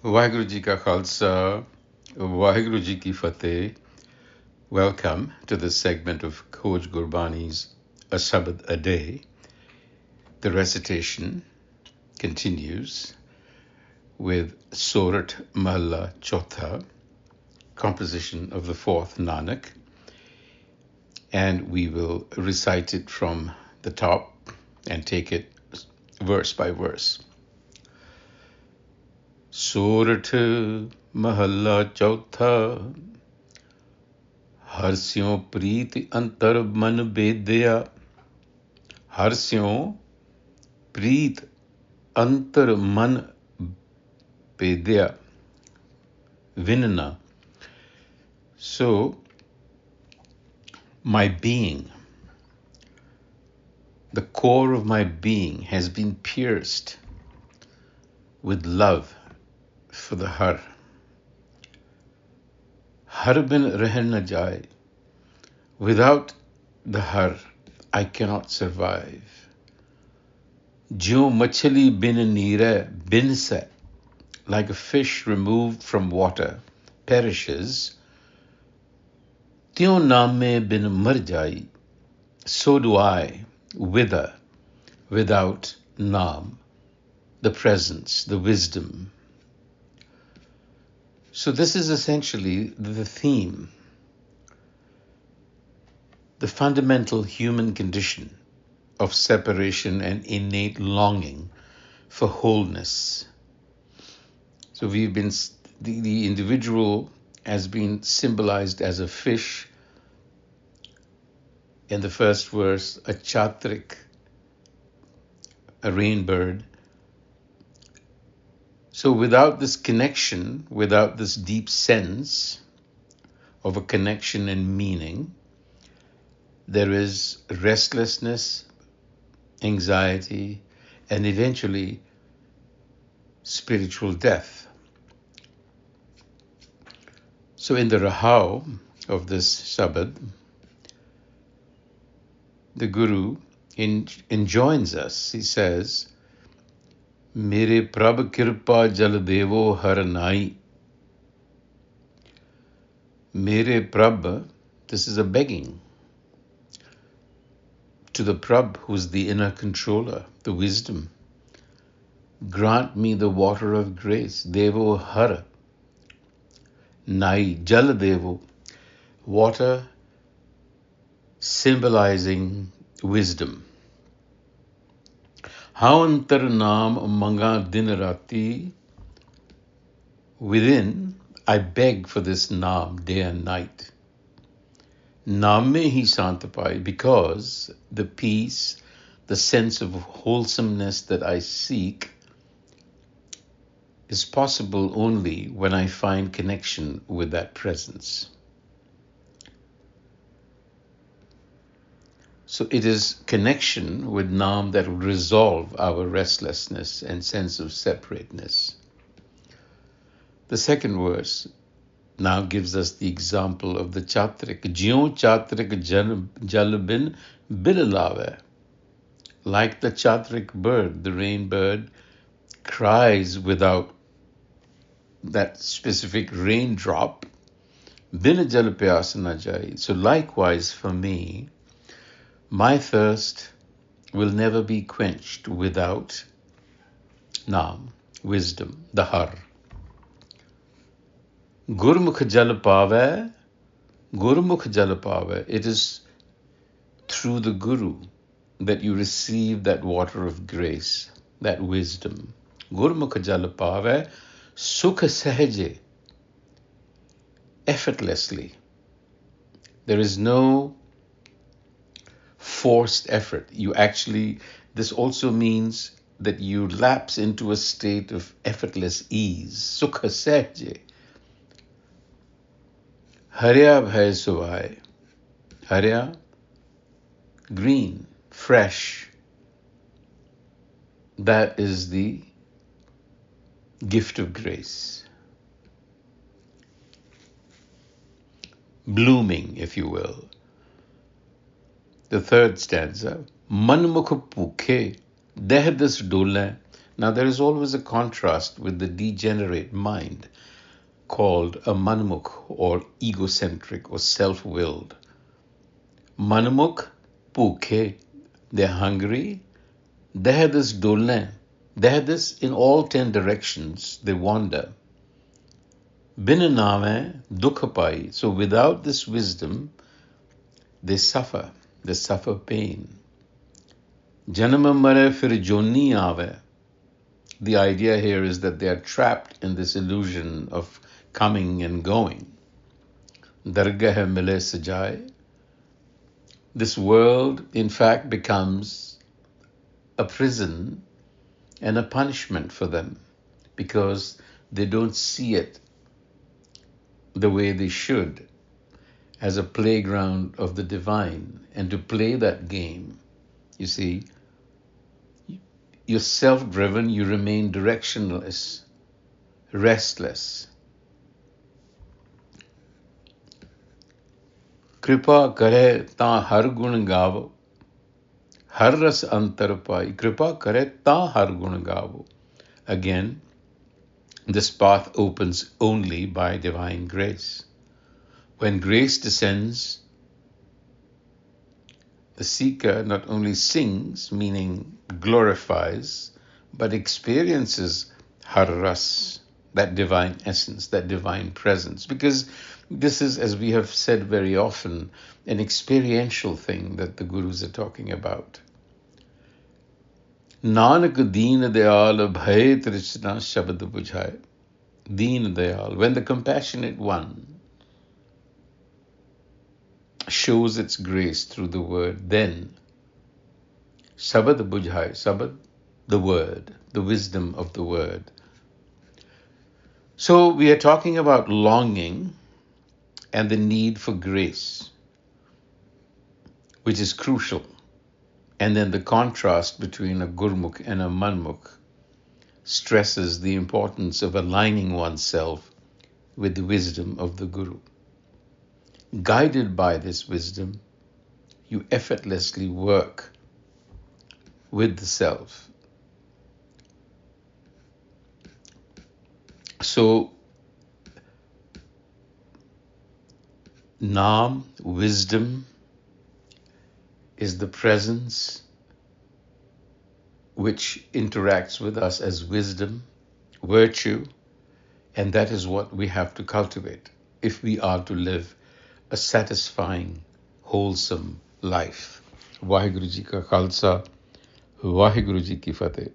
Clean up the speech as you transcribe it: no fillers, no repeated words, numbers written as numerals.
Waheguru Ji Ka Khalsa, Waheguru Ji Ki Fateh. Welcome to this segment of Khoj Gurbani's a-sabad-a-day. The recitation continues with Surat Mahalla Chotha, composition of the fourth Nanak, and we will recite it from the top and take it verse by verse. Surat Mahalla Chotha, Har Siau Preet Antar man bedya. Har Siau Preet Antar man bedya. Vinna. So, my being, the core of my being has been pierced with love for the Har. Har bin reh na jaye. Without the Har, I cannot survive. Jo machali bin neere bin se, like a fish removed from water, perishes. Tyon naam mein bin mar jayi. So do I wither without Naam, the presence, the wisdom. So this is essentially the theme, the fundamental human condition of separation and innate longing for wholeness. So the individual has been symbolized as a fish. In the first verse, a chatrik, a rain bird. So without this connection, without this deep sense of a connection and meaning, there is restlessness, anxiety, and eventually spiritual death. So in the Rahau of this Sabad, the Guru enjoins us. He says, Mere Prabh Kirpa Jal Devo Har Nai. Mere Prabh, this is a begging to the Prabh, who's the inner controller, the wisdom. Grant me the water of grace. Devo Har Nai. Jal Devo, water symbolizing wisdom. How antar naam manga din rati. Within, I beg for this naam day and night. Naam mein hi santapai, because the peace, the sense of wholesomeness that I seek is possible only when I find connection with that presence. So it is connection with Naam that will resolve our restlessness and sense of separateness. The second verse now gives us the example of the chatrik. Jyon chatrik jalbin bilalawe. Like the chatrik bird, the rain bird cries without that specific raindrop. Bin jal pyas na jai. So likewise for me, my thirst will never be quenched without Naam, wisdom, the Har. Gurmukh jal pave, Gurmukh jal pave. It is through the Guru that you receive that water of grace, that wisdom. Gurmukh jal pave, sukh sahaje, effortlessly. There is no forced effort. This also means that you lapse into a state of effortless ease. Sukha sehje. Harya bhai suvai. Harya, green, fresh. That is the gift of grace. Blooming, if you will. The third stanza, Man mukh pukhe, dehdas dole, Now, there is always a contrast with the degenerate mind called a manmukh or egocentric or self-willed. Manmukh, bhukhe, they're hungry. Dehadas dolne, dehadas in all 10 directions, they wander. Bin name dukha pai, so without this wisdom, they suffer pain. Janama mare fir joni ave. The idea here is that they are trapped in this illusion of coming and going. Dargah mile sajai. This world, in fact, becomes a prison and a punishment for them because they don't see it the way they should, as a playground of the divine. And to play that game, you see, you're self-driven, you remain directionless, restless. Kripa kare ta har gun gavo, har ras antar pai. Kripa kare ta har gun gavo. Again, this path opens only by divine grace. When grace descends, the seeker not only sings, meaning glorifies, but experiences har-ras, that divine essence, that divine presence. Because this is, as we have said very often, an experiential thing that the Gurus are talking about. Nanak deen dayal bhay trishna shabad bujhai. Deen dayal, when the compassionate one shows its grace through the word, then sabad-a-bujhai, sabad, the word, the wisdom of the word. So we are talking about longing and the need for grace, which is crucial. And then the contrast between a gurmukh and a manmukh stresses the importance of aligning oneself with the wisdom of the Guru. Guided by this wisdom, you effortlessly work with the self. So, Naam, wisdom, is the presence which interacts with us as wisdom, virtue, and that is what we have to cultivate if we are to live a satisfying, wholesome life. Vaheguru Ji ka Khalsa, Vaheguru Ji ki Fateh.